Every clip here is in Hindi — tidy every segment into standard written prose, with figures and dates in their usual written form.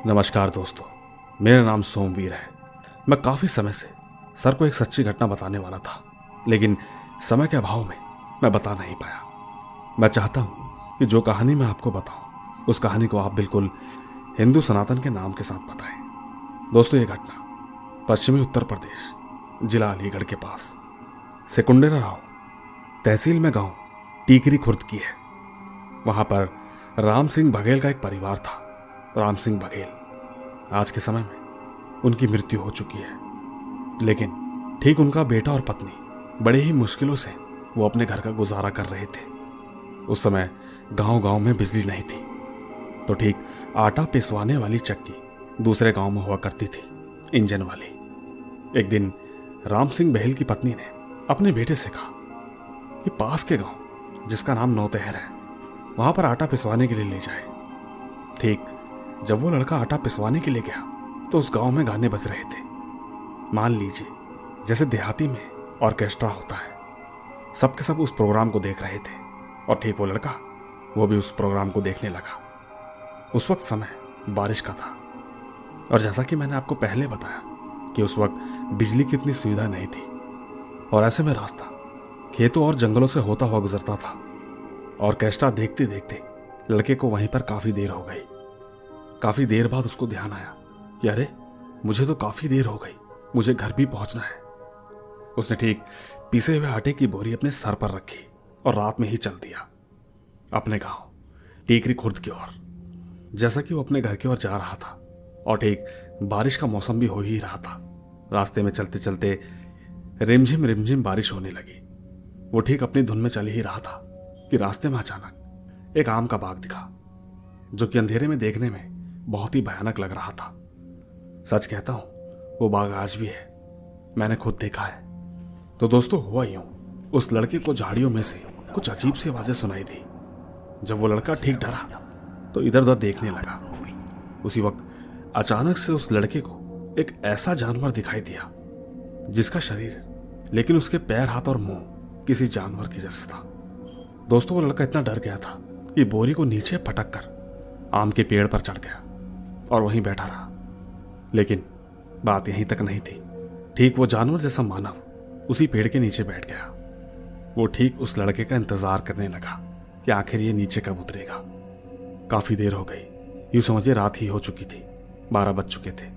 नमस्कार दोस्तों, मेरा नाम सोमवीर है। मैं काफ़ी समय से सर को एक सच्ची घटना बताने वाला था, लेकिन समय के अभाव में मैं बता नहीं पाया। मैं चाहता हूँ कि जो कहानी मैं आपको बताऊँ, उस कहानी को आप बिल्कुल हिंदू सनातन के नाम के साथ बताएं। दोस्तों, ये घटना पश्चिमी उत्तर प्रदेश, जिला अलीगढ़ के पास सेकुंडेरा राव तहसील में गांव टीकरी खुर्द की है। वहाँ पर राम सिंह बघेल का एक परिवार था। राम सिंह बघेल, आज के समय में उनकी मृत्यु हो चुकी है, लेकिन ठीक उनका बेटा और पत्नी बड़े ही मुश्किलों से वो अपने घर का गुजारा कर रहे थे। उस समय गांव गांव में बिजली नहीं थी, तो ठीक आटा पिसवाने वाली चक्की दूसरे गांव में हुआ करती थी, इंजन वाली। एक दिन राम सिंह बघेल की पत्नी ने अपने बेटे से कहा कि पास के गांव, जिसका नाम नौतहर है, वहां पर आटा पिसवाने के लिए ले जाए। ठीक जब वो लड़का आटा पिसवाने के लिए गया तो उस गांव में गाने बज रहे थे। मान लीजिए जैसे देहाती में ऑर्केस्ट्रा होता है। सब के सब उस प्रोग्राम को देख रहे थे और ठीक वो लड़का, वो भी उस प्रोग्राम को देखने लगा। उस वक्त समय बारिश का था, और जैसा कि मैंने आपको पहले बताया कि उस वक्त बिजली की इतनी सुविधा नहीं थी, और ऐसे में रास्ता खेतों और जंगलों से होता हुआ गुजरता था। ऑर्केस्ट्रा देखते देखते लड़के को वहीं पर काफी देर हो गई। काफी देर बाद उसको ध्यान आया कि अरे, मुझे तो काफी देर हो गई, मुझे घर भी पहुंचना है। उसने ठीक पीसे हुए आटे की बोरी अपने सर पर रखी और रात में ही चल दिया अपने गांव टीकरी खुर्द की ओर। जैसा कि वो अपने घर की ओर जा रहा था, और ठीक बारिश का मौसम भी हो ही रहा था। रास्ते में चलते चलते रिमझिम रिमझिम बारिश होने लगी। वो ठीक अपनी धुन में चल ही रहा था कि रास्ते में अचानक एक आम का बाग दिखा, जो कि अंधेरे में देखने में बहुत ही भयानक लग रहा था। सच कहता हूं, वो बाग आज भी है, मैंने खुद देखा है। तो दोस्तों, हुआ यूं, उस लड़के को झाड़ियों में से कुछ अजीब सी आवाजें सुनाई दी। जब वो लड़का ठीक डरा तो इधर उधर देखने लगा। उसी वक्त अचानक से उस लड़के को एक ऐसा जानवर दिखाई दिया जिसका शरीर, लेकिन उसके पैर, हाथ और मुंह किसी जानवर के जैसा था। दोस्तों, वो लड़का इतना डर गया था कि बोरी को नीचे पटक कर आम के पेड़ पर चढ़ गया और वहीं बैठा रहा। लेकिन बात यहीं तक नहीं थी। ठीक वो जानवर जैसा मानव उसी पेड़ के नीचे बैठ गया। वो ठीक उस लड़के का इंतजार करने लगा कि आखिर ये नीचे कब उतरेगा। काफी देर हो गई, यूं समझिए रात ही हो चुकी थी, 12 बज चुके थे।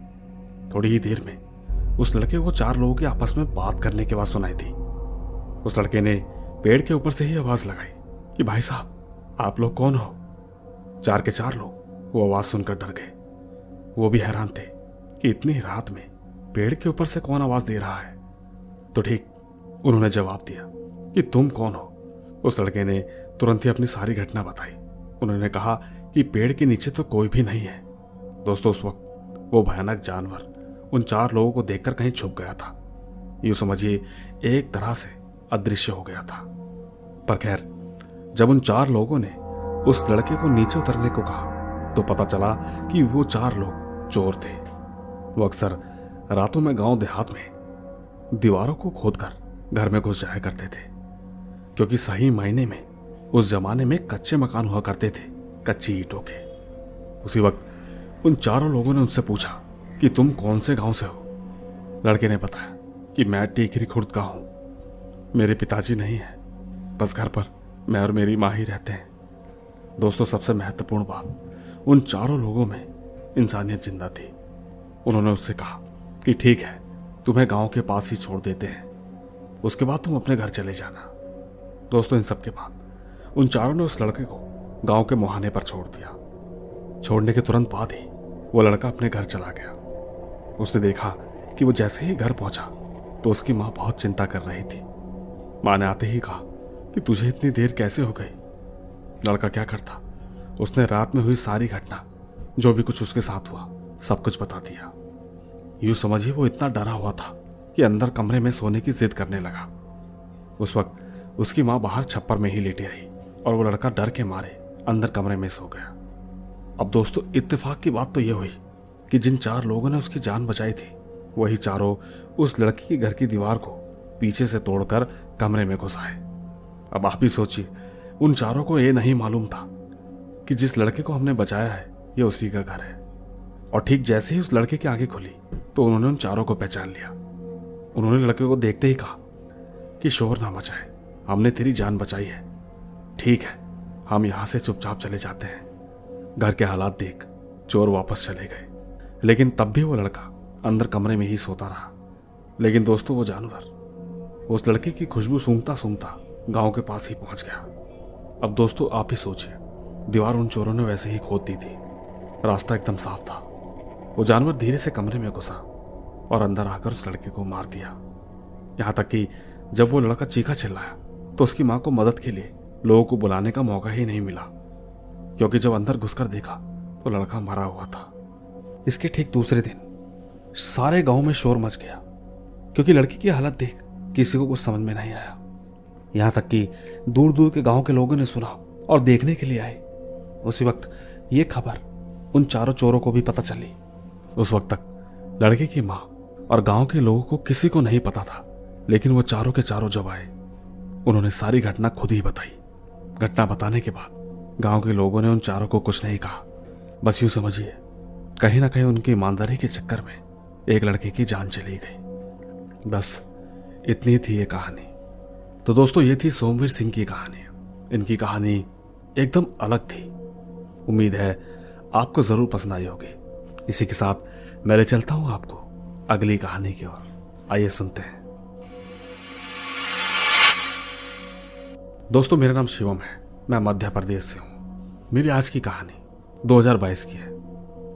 थोड़ी ही देर में उस लड़के को 4 लोगों के आपस में बात करने की आवाज सुनाई दी। उस लड़के ने पेड़ के ऊपर से ही आवाज लगाई कि भाई साहब, आप लोग कौन हो? 4 के 4 लोग वो आवाज सुनकर डर गए। वो भी हैरान थे कि इतनी रात में पेड़ के ऊपर से कौन आवाज दे रहा है। तो ठीक उन्होंने जवाब दिया कि तुम कौन हो? उस लड़के ने तुरंत ही अपनी सारी घटना बताई। उन्होंने कहा कि पेड़ के नीचे तो कोई भी नहीं है। दोस्तों, उस वक्त वो भयानक जानवर उन 4 लोगों को देखकर कहीं छुप गया था। यूं समझिए एक तरह से अदृश्य हो गया था। पर खैर, जब उन 4 लोगों ने उस लड़के को नीचे उतरने को कहा तो पता चला कि वो 4 लोग चोर थे। वो अक्सर रातों में गांव देहात में दीवारों को खोदकर घर में घुस जाया करते थे, क्योंकि सही मायने में उस जमाने में कच्चे मकान हुआ करते थे, कच्ची ईंटों के। उसी वक्त उन 4 लोगों ने उनसे पूछा कि तुम कौन से गांव से हो? लड़के ने बताया कि मैं टीकरी खुर्द का हूं, मेरे पिताजी नहीं है, बस घर पर मैं और मेरी माँ ही रहते हैं। दोस्तों, सबसे महत्वपूर्ण बात, उन 4 लोगों में इंसानियत जिंदा थी। उन्होंने उससे कहा कि ठीक है, तुम्हें गांव के पास ही छोड़ देते हैं, उसके बाद तुम अपने घर चले जाना। दोस्तों, इन सब के बाद उन 4 ने उस लड़के को गांव के मुहाने पर छोड़ दिया। छोड़ने के तुरंत बाद ही वो लड़का अपने घर चला गया। उसने देखा कि वो जैसे ही घर पहुंचा तो उसकी माँ बहुत चिंता कर रही थी। माँ ने आते ही कहा कि तुझे इतनी देर कैसे हो गई? लड़का क्या करता, उसने रात में हुई सारी घटना, जो भी कुछ उसके साथ हुआ, सब कुछ बता दिया। यूं समझिए वो इतना डरा हुआ था कि अंदर कमरे में सोने की जिद करने लगा। उस वक्त उसकी माँ बाहर छप्पर में ही लेटी रही और वो लड़का डर के मारे अंदर कमरे में सो गया। अब दोस्तों, इत्तेफाक की बात तो ये हुई कि जिन 4 लोगों ने उसकी जान बचाई थी, वही चारों उस लड़की के घर की दीवार को पीछे से तोड़कर कमरे में घुस आए। अब आप ही सोचिए, उन 4 को ये नहीं मालूम था कि जिस लड़के को हमने बचाया है ये उसी का घर है। और ठीक जैसे ही उस लड़के की आंखें खुली तो उन्होंने उन चारों को पहचान लिया। उन्होंने लड़के को देखते ही कहा कि शोर ना मचाए, हमने तेरी जान बचाई है, ठीक है हम यहां से चुपचाप चले जाते हैं। घर के हालात देख चोर वापस चले गए, लेकिन तब भी वो लड़का अंदर कमरे में ही सोता रहा। लेकिन दोस्तों वो जानवर उस लड़के की खुशबू सूंघता सूंघता गांव के पास ही पहुंच गया। अब दोस्तों आप ही सोचिए, दीवार उन चोरों ने वैसे ही खोद दी थी, रास्ता एकदम साफ था। वो जानवर धीरे से कमरे में घुसा और अंदर आकर उस लड़के को मार दिया। यहां तक कि जब वो लड़का चीखा चिल्लाया तो उसकी मां को मदद के लिए लोगों को बुलाने का मौका ही नहीं मिला, क्योंकि जब अंदर घुसकर देखा तो लड़का मरा हुआ था। इसके ठीक दूसरे दिन सारे गांव में शोर मच गया, क्योंकि लड़की की हालत देख किसी को कुछ समझ में नहीं आया। यहां तक कि दूर दूर के गांव के लोगों ने सुना और देखने के लिए आए। उसी वक्त ये खबर उन चारों चोरों को भी पता चली। उस वक्त तक लड़के की मां और गांव के लोगों को किसी को नहीं पता था, लेकिन वो चारों के चारों जब आए उन्होंने सारी घटना खुद ही बताई। घटना बताने के बाद गांव के लोगों ने उन चारों को कुछ नहीं कहा। बस यूं समझिए, कहीं ना कहीं उनकी ईमानदारी के चक्कर में एक लड़के की जान चली गई। बस इतनी थी ये कहानी। तो दोस्तों ये थी सोमवीर सिंह की कहानी। इनकी कहानी एकदम अलग थी। उम्मीद है आपको जरूर पसंद आई होगी। इसी के साथ मैं ले चलता हूं आपको अगली कहानी की ओर। आइए सुनते हैं। दोस्तों मेरा नाम शिवम है, मैं मध्य प्रदेश से हूं। मेरी आज की कहानी 2022 की है।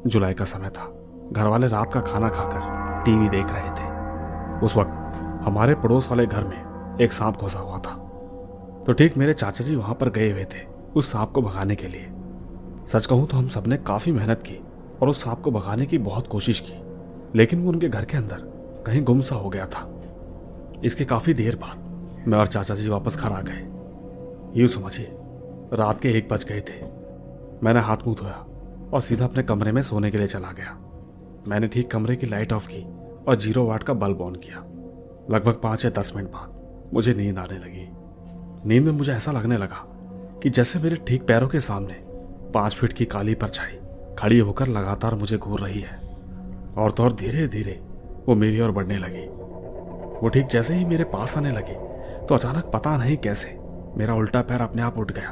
जुलाई का समय था। घर वाले रात का खाना खाकर टीवी देख रहे थे। उस वक्त हमारे पड़ोस वाले घर में एक सांप घुसा हुआ था। तो ठीक मेरे चाचा जी वहां पर गए हुए थे उस सांप को भगाने के लिए। सच कहूं तो हम सबने काफी मेहनत की और उस सांप को भगाने की बहुत कोशिश की, लेकिन वो उनके घर के अंदर कहीं गुम सा हो गया था। इसके काफी देर बाद मैं और चाचा जी वापस घर आ गए। यूं समझिए रात के 1 बज गए थे। मैंने हाथ मुंह धोया और सीधा अपने कमरे में सोने के लिए चला गया। मैंने ठीक कमरे की लाइट ऑफ की और 0 वाट का बल्ब ऑन किया। लगभग 5 या 10 मिनट बाद मुझे नींद आने लगी। नींद में मुझे ऐसा लगने लगा कि जैसे मेरे ठीक पैरों के सामने 5 फीट की काली परछाई खड़ी होकर लगातार मुझे घूर रही है। और तो और धीरे धीरे वो मेरी ओर बढ़ने लगी। वो ठीक जैसे ही मेरे पास आने लगी तो अचानक पता नहीं कैसे मेरा उल्टा पैर अपने आप उठ गया।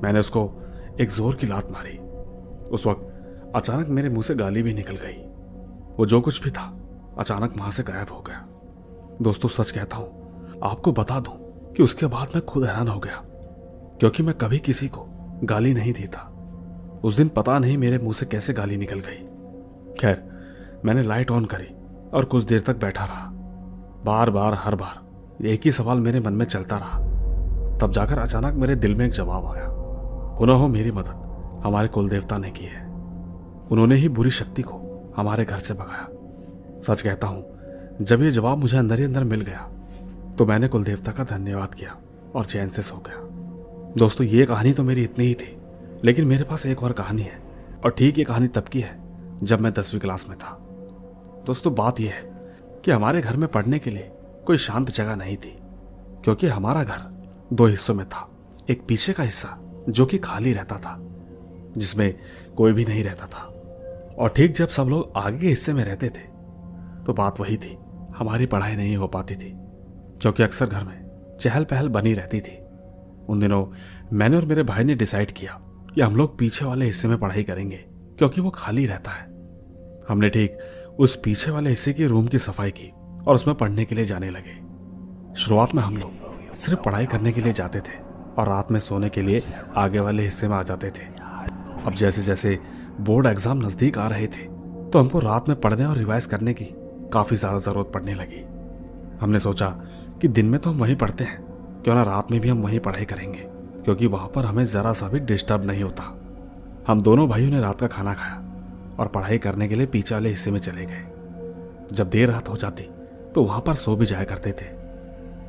मैंने उसको एक जोर की लात मारी। उस वक्त अचानक मेरे मुंह से गाली भी निकल गई। वो जो कुछ भी था अचानक वहां से गायब हो गया। दोस्तों सच कहता हूं, आपको बता दूं कि उसके बाद मैं खुद हैरान हो गया, क्योंकि मैं कभी किसी को गाली नहीं देता। उस दिन पता नहीं मेरे मुंह से कैसे गाली निकल गई। खैर मैंने लाइट ऑन करी और कुछ देर तक बैठा रहा। बार बार हर बार एक ही सवाल मेरे मन में चलता रहा। तब जाकर अचानक मेरे दिल में एक जवाब आया। पुनः हो मेरी मदद हमारे कुल देवता ने की है। उन्होंने ही बुरी शक्ति को हमारे घर से भगाया। सच कहता हूं, जब ये जवाब मुझे अंदर ही अंदर मिल गया तो मैंने कुल देवता का धन्यवाद किया और चैन से सो गया। दोस्तों ये कहानी तो मेरी इतनी ही थी, लेकिन मेरे पास एक और कहानी है। और ठीक ये कहानी तब की है जब मैं 10वीं क्लास में था। दोस्तों बात यह है कि हमारे घर में पढ़ने के लिए कोई शांत जगह नहीं थी, क्योंकि हमारा घर 2 हिस्सों में था। एक पीछे का हिस्सा जो कि खाली रहता था, जिसमें कोई भी नहीं रहता था। और ठीक जब सब लोग आगे के हिस्से में रहते थे तो बात वही थी, हमारी पढ़ाई नहीं हो पाती थी, क्योंकि अक्सर घर में चहल पहल बनी रहती थी। उन दिनों मैंने और मेरे भाई ने डिसाइड किया कि हम लोग पीछे वाले हिस्से में पढ़ाई करेंगे, क्योंकि वो खाली रहता है। हमने ठीक उस पीछे वाले हिस्से की रूम की सफाई की और उसमें पढ़ने के लिए जाने लगे। शुरुआत में हम लोग सिर्फ पढ़ाई करने के लिए जाते थे और रात में सोने के लिए आगे वाले हिस्से में आ जाते थे। अब जैसे जैसे बोर्ड एग्जाम नजदीक आ रहे थे तो हमको रात में पढ़ने और रिवाइज करने की काफी ज्यादा जरूरत पड़ने लगी। हमने सोचा कि दिन में तो हम वहीं पढ़ते हैं, क्यों ना रात में भी हम वहीं पढ़ाई करेंगे, क्योंकि वहां पर हमें जरा सा भी डिस्टर्ब नहीं होता। हम दोनों भाइयों ने रात का खाना खाया और पढ़ाई करने के लिए पीछे वाले हिस्से में चले गए। जब देर रात हो जाती तो वहां पर सो भी जाया करते थे।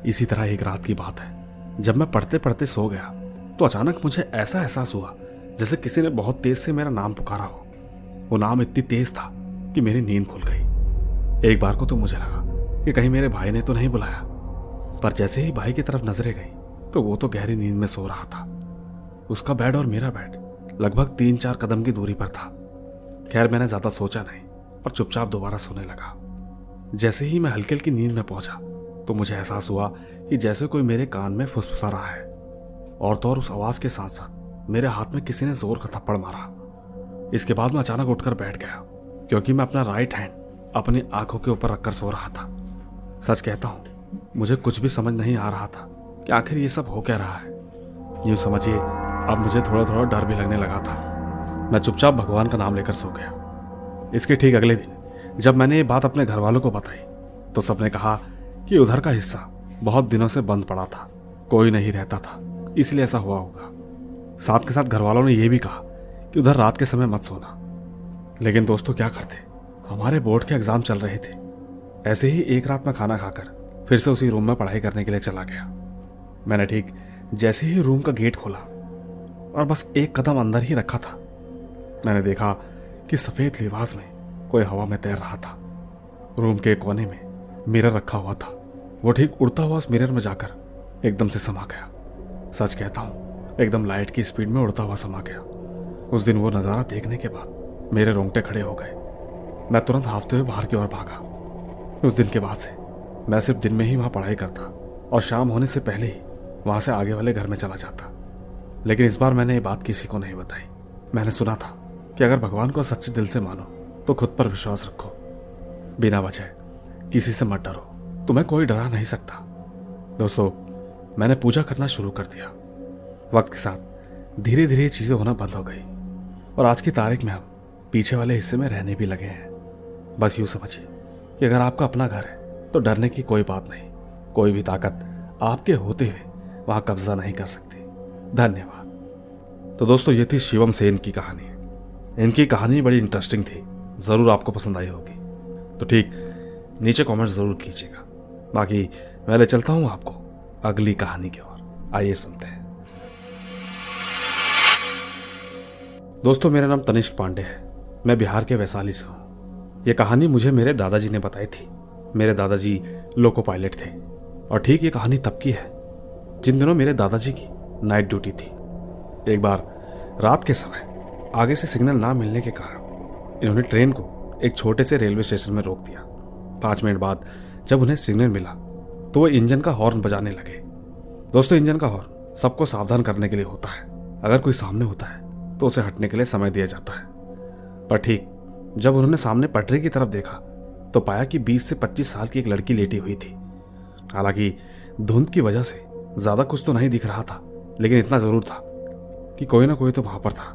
इसी तरह एक रात की बात है, जब मैं पढ़ते पढ़ते सो गया तो अचानक मुझे ऐसा एहसास हुआ जैसे किसी ने बहुत तेज से मेरा नाम पुकारा हो। वो नाम इतनी तेज था कि मेरी नींद खुल गई। एक बार को तो मुझे लगा कि कहीं मेरे भाई ने तो नहीं बुलाया, पर जैसे ही भाई की तरफ नजरें गई तो वो तो गहरी नींद में सो रहा था। उसका बेड और मेरा बेड लगभग 3-4 कदम की दूरी पर था। खैर मैंने ज्यादा सोचा नहीं और चुपचाप दोबारा सोने लगा। जैसे ही मैं हल्की हल्की नींद में पहुंचा तो मुझे एहसास हुआ कि जैसे कोई मेरे कान में फुसफुसा रहा है, और तो और उस आवाज के साथ साथ मेरे हाथ में किसी ने जोर का थप्पड़ मारा। इसके बाद मैं अचानक उठकर बैठ गया क्योंकि मैं अपना राइट हैंड अपनी आंखों के ऊपर रखकर सो रहा था। सच कहता हूं, मुझे कुछ भी समझ नहीं आ रहा था कि आखिर ये सब हो क्या रहा है। यूं समझिए अब मुझे थोड़ा थोड़ा डर भी लगने लगा था। मैं चुपचाप भगवान का नाम लेकर सो गया। इसके ठीक अगले दिन जब मैंने ये बात अपने घर वालों को बताई तो सबने कहा कि उधर का हिस्सा बहुत दिनों से बंद पड़ा था, कोई नहीं रहता था, इसलिए ऐसा हुआ होगा। साथ के साथ घर वालों ने यह भी कहा कि उधर रात के समय मत सोना। लेकिन दोस्तों क्या करते, हमारे बोर्ड के एग्जाम चल रहे थे। ऐसे ही एक रात में खाना खाकर फिर से उसी रूम में पढ़ाई करने के लिए चला गया। मैंने ठीक जैसे ही रूम का गेट खोला और बस एक कदम अंदर ही रखा था, मैंने देखा कि सफेद लिबास में कोई हवा में तैर रहा था। रूम के कोने में मिरर रखा हुआ था। वो ठीक उड़ता हुआ उस मिरर में जाकर एकदम से समा गया। सच कहता हूं, एकदम लाइट की स्पीड में उड़ता हुआ समा गया। उस दिन वो नजारा देखने के बाद मेरे रोंगटे खड़े हो गए। मैं तुरंत हाफते हुए बाहर की ओर भागा। उस दिन के बाद से मैं सिर्फ दिन में ही वहां पढ़ाई करता और शाम होने से पहले ही वहां से आगे वाले घर में चला जाता। लेकिन इस बार मैंने ये बात किसी को नहीं बताई। मैंने सुना था कि अगर भगवान को सच्चे दिल से मानो तो खुद पर विश्वास रखो, बिना वजह किसी से मत डरो, तुम्हें कोई डरा नहीं सकता। दोस्तों, मैंने पूजा करना शुरू कर दिया। वक्त के साथ धीरे धीरे चीजें होना बंद हो गई और आज की तारीख में हम पीछे वाले हिस्से में रहने भी लगे हैं। बस यूं समझिए कि अगर आपका अपना घर है तो डरने की कोई बात नहीं। कोई भी ताकत आपके होते हुए वहां कब्जा नहीं कर सकती। धन्यवाद। तो दोस्तों, ये थी शिवम सेन की कहानी। इनकी कहानी बड़ी इंटरेस्टिंग थी, जरूर आपको पसंद आई होगी। तो ठीक नीचे कमेंट जरूर कीजिएगा। बाकी मैं ले चलता हूं आपको अगली कहानी की ओर। आइए सुनते हैं। दोस्तों, मेरा नाम तनिष्क पांडे है। मैं बिहार के वैशाली से हूं। यह कहानी मुझे मेरे दादाजी ने बताई थी। मेरे दादाजी लोको पायलट थे और ठीक ये कहानी तब की है जिन दिनों मेरे दादाजी की नाइट ड्यूटी थी। एक बार रात के समय आगे से सिग्नल ना मिलने के कारण इन्होंने ट्रेन को एक छोटे से रेलवे स्टेशन में रोक दिया। 5 मिनट बाद जब उन्हें सिग्नल मिला तो वो इंजन का हॉर्न बजाने लगे। दोस्तों, इंजन का हॉर्न सबको सावधान करने के लिए होता है। अगर कोई सामने होता है तो उसे हटने के लिए समय दिया जाता है। पर ठीक जब उन्होंने सामने पटरी की तरफ देखा तो पाया कि 20 से 25 साल की एक लड़की लेटी हुई थी। हालांकि धुंध की वजह से ज्यादा कुछ तो नहीं दिख रहा था, लेकिन इतना जरूर था कि कोई ना कोई तो वहां पर था।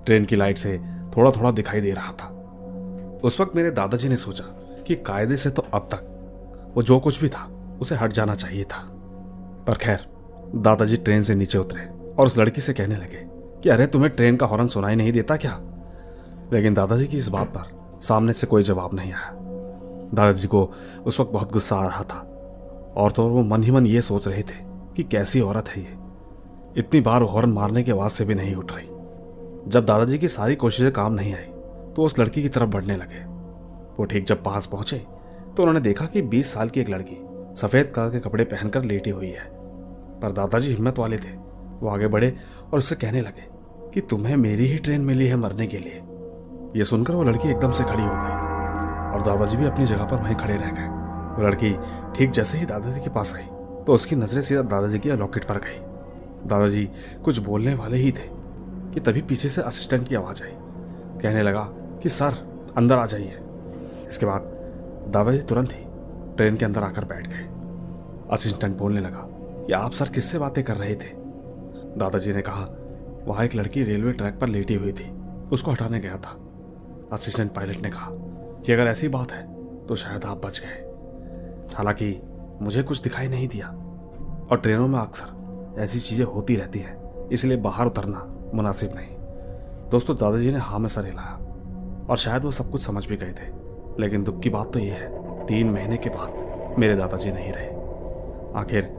ट्रेन की लाइट से थोड़ा थोड़ा दिखाई दे रहा था। उस वक्त मेरे दादाजी ने सोचा कि कायदे से तो अब तक वो जो कुछ भी था उसे हट जाना चाहिए था। पर खैर, दादाजी ट्रेन से नीचे उतरे और उस लड़की से कहने लगे कि अरे, तुम्हें ट्रेन का हॉर्न सुनाई नहीं देता क्या? लेकिन दादाजी की इस बात पर सामने से कोई जवाब नहीं आया। दादाजी को उस वक्त बहुत गुस्सा आ रहा था और तो वो मन ही मन ये सोच रहे थे कि कैसी औरत है ये, इतनी बार हॉर्न मारने की आवाज से भी नहीं उठ रही। जब दादाजी की सारी कोशिशें काम नहीं आई तो उस लड़की की तरफ बढ़ने लगे। वो ठीक जब पास पहुंचे तो उन्होंने देखा कि 20 साल की एक लड़की सफेद कलर के कपड़े पहनकर लेटी हुई है। पर दादाजी हिम्मत वाले थे, वो आगे बढ़े और उससे कहने लगे कि तुम्हें मेरी ही ट्रेन मिली है मरने के लिए। यह सुनकर वो लड़की एकदम से खड़ी हो गई और दादाजी भी अपनी जगह पर वहीं खड़े रह गए। वो लड़की ठीक जैसे ही दादाजी के पास आई तो उसकी नजरें सीधा दादाजी की लॉकेट पर गई। दादाजी कुछ बोलने वाले ही थे कि तभी पीछे से असिस्टेंट की आवाज आई। कहने लगा कि सर, अंदर आ जाइए। इसके बाद दादाजी तुरंत ही ट्रेन के अंदर आकर बैठ गए। असिस्टेंट बोलने लगा कि आप सर किससे बातें कर रहे थे? दादाजी ने कहा, वहां एक लड़की रेलवे ट्रैक पर लेटी हुई थी, उसको हटाने गया था। असिस्टेंट पायलट ने कहा कि अगर ऐसी बात है तो शायद आप बच गए। हालांकि मुझे कुछ दिखाई नहीं दिया और ट्रेनों में अक्सर ऐसी चीजें होती रहती हैं, इसलिए बाहर उतरना मुनासिब नहीं। दोस्तों, दादाजी ने हाँ में सर हिलाया और शायद वो सब कुछ समझ भी गए थे। लेकिन दुख की बात तो यह है, 3 महीने के बाद मेरे दादाजी नहीं रहे। आखिर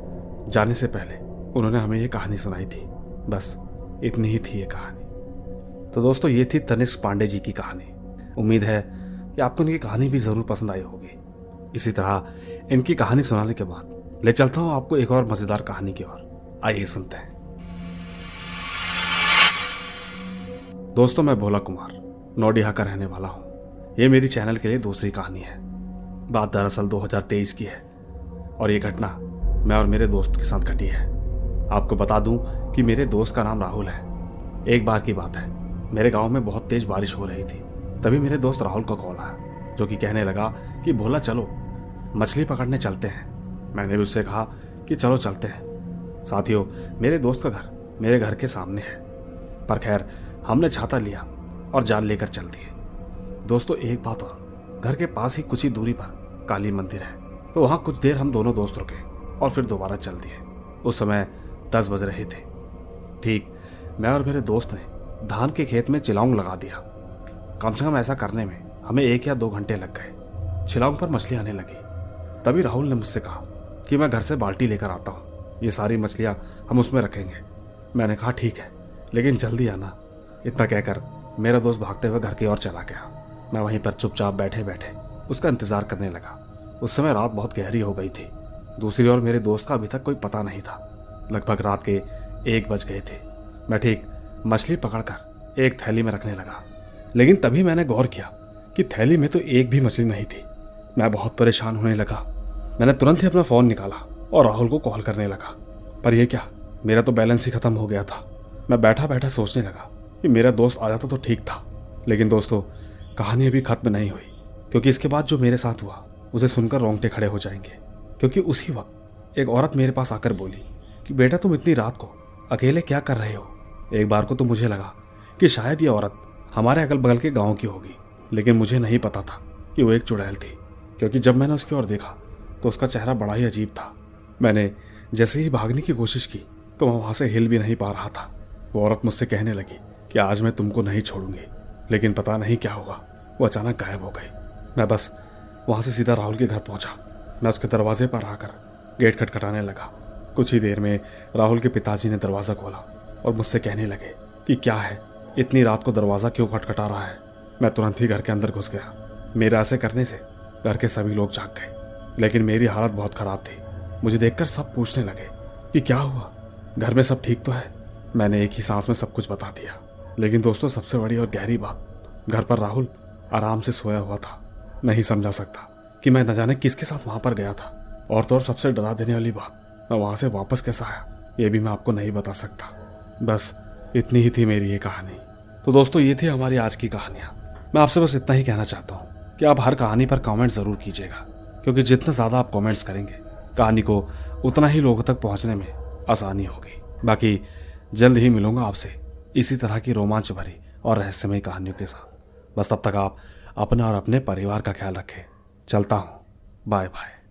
जाने से पहले उन्होंने हमें ये कहानी सुनाई थी। बस इतनी ही थी ये कहानी। तो दोस्तों, ये थी तनिष्क पांडे जी की कहानी। उम्मीद है कि आपको इनकी कहानी भी जरूर पसंद आई होगी। इसी तरह इनकी कहानी सुनाने के बाद ले चलता हूं आपको एक और मजेदार कहानी की ओर। आइए सुनते हैं। दोस्तों, मैं भोला कुमार नोडिया का रहने वाला हूँ। ये मेरी चैनल के लिए दूसरी कहानी है। बात दरअसल 2023 की है और ये घटना मैं और मेरे दोस्त के साथ घटी है। आपको बता दूं कि मेरे दोस्त का नाम राहुल है। एक बार की बात है, मेरे गांव में बहुत तेज बारिश हो रही थी। तभी मेरे दोस्त राहुल का कॉल आया, जो कि कहने लगा कि भोला चलो मछली पकड़ने चलते हैं। मैंने भी उससे कहा कि चलो चलते हैं। साथियों, मेरे दोस्त का घर मेरे घर के सामने है, पर खैर हमने छाता लिया और जाल लेकर चल दिए। दोस्तों, एक बात और, घर के पास ही कुछ ही दूरी पर काली मंदिर है, तो वहां कुछ देर हम दोनों दोस्त रुके और फिर दोबारा चल दिए। उस समय 10 बज रहे थे। ठीक मैं और मेरे दोस्त ने धान के खेत में चिलाऊंग लगा दिया। कम से कम ऐसा करने में हमें 1 या 2 घंटे लग गए। चिलाऊंग पर मछली आने लगी। तभी राहुल ने मुझसे कहा कि मैं घर से बाल्टी लेकर आता हूँ, ये सारी मछलियाँ हम उसमें रखेंगे। मैंने कहा ठीक है, लेकिन जल्दी आना। इतना कहकर मेरा दोस्त भागते हुए घर की ओर चला गया। मैं वहीं पर चुपचाप बैठे बैठे उसका इंतजार करने लगा। उस समय रात बहुत गहरी हो गई थी। दूसरी ओर मेरे दोस्त का अभी तक कोई पता नहीं था। लगभग रात के 1 बज गए थे। मैं ठीक मछली पकड़कर एक थैली में रखने लगा, लेकिन तभी मैंने गौर किया कि थैली में तो एक भी मछली नहीं थी। मैं बहुत परेशान होने लगा। मैंने तुरंत ही अपना फोन निकाला और राहुल को कॉल करने लगा, पर यह क्या, मेरा तो बैलेंस ही खत्म हो गया था। मैं बैठा बैठा सोचने लगा कि मेरा दोस्त आ जाता तो ठीक था। लेकिन दोस्तों, कहानी अभी खत्म नहीं हुई, क्योंकि इसके बाद जो मेरे साथ हुआ उसे सुनकर रोंगटे खड़े हो जाएंगे। क्योंकि उसी वक्त एक औरत मेरे पास आकर बोली कि बेटा, तुम इतनी रात को अकेले क्या कर रहे हो। एक बार को तो मुझे लगा कि शायद ये औरत हमारे अगल बगल के गांव की होगी, लेकिन मुझे नहीं पता था कि वो एक चुड़ैल थी। क्योंकि जब मैंने उसकी ओर देखा तो उसका चेहरा बड़ा ही अजीब था। मैंने जैसे ही भागने की कोशिश की तो मैं वहां से हिल भी नहीं पा रहा था। वो औरत मुझसे कहने लगी कि आज मैं तुमको नहीं छोड़ूंगी, लेकिन पता नहीं क्या हुआ, वो अचानक गायब हो गई। मैं बस वहां से सीधा राहुल के घर पहुंचा। मैं उसके दरवाजे पर आकर गेट खटखटाने लगा। कुछ ही देर में राहुल के पिताजी ने दरवाज़ा खोला और मुझसे कहने लगे कि क्या है, इतनी रात को दरवाज़ा क्यों खटखटा रहा है। मैं तुरंत ही घर के अंदर घुस गया। मेरे ऐसे करने से घर के सभी लोग जाग गए, लेकिन मेरी हालत बहुत ख़राब थी। मुझे देखकर सब पूछने लगे कि क्या हुआ, घर में सब ठीक तो है। मैंने एक ही सांस में सब कुछ बता दिया। लेकिन दोस्तों, सबसे बड़ी और गहरी बात, घर पर राहुल आराम से सोया हुआ था। नहीं समझा सकता कि मैं न जाने किसके साथ वहां पर गया था। और तो और सबसे डरा देने वाली बात, मैं वहां से वापस कैसा आया ये भी मैं आपको नहीं बता सकता। बस इतनी ही थी मेरी ये कहानी। तो दोस्तों, ये थी हमारी आज की कहानियां। मैं आपसे बस इतना ही कहना चाहता हूँ कि आप हर कहानी पर कमेंट जरूर कीजिएगा, क्योंकि जितना ज्यादा आप कमेंट्स करेंगे कहानी को उतना ही लोगों तक पहुंचने में आसानी होगी। बाकी जल्द ही मिलूंगा आपसे इसी तरह की रोमांच भरी और रहस्यमय कहानियों के साथ। बस तब तक आप अपना और अपने परिवार का ख्याल रखें। चलता हूँ, बाय बाय।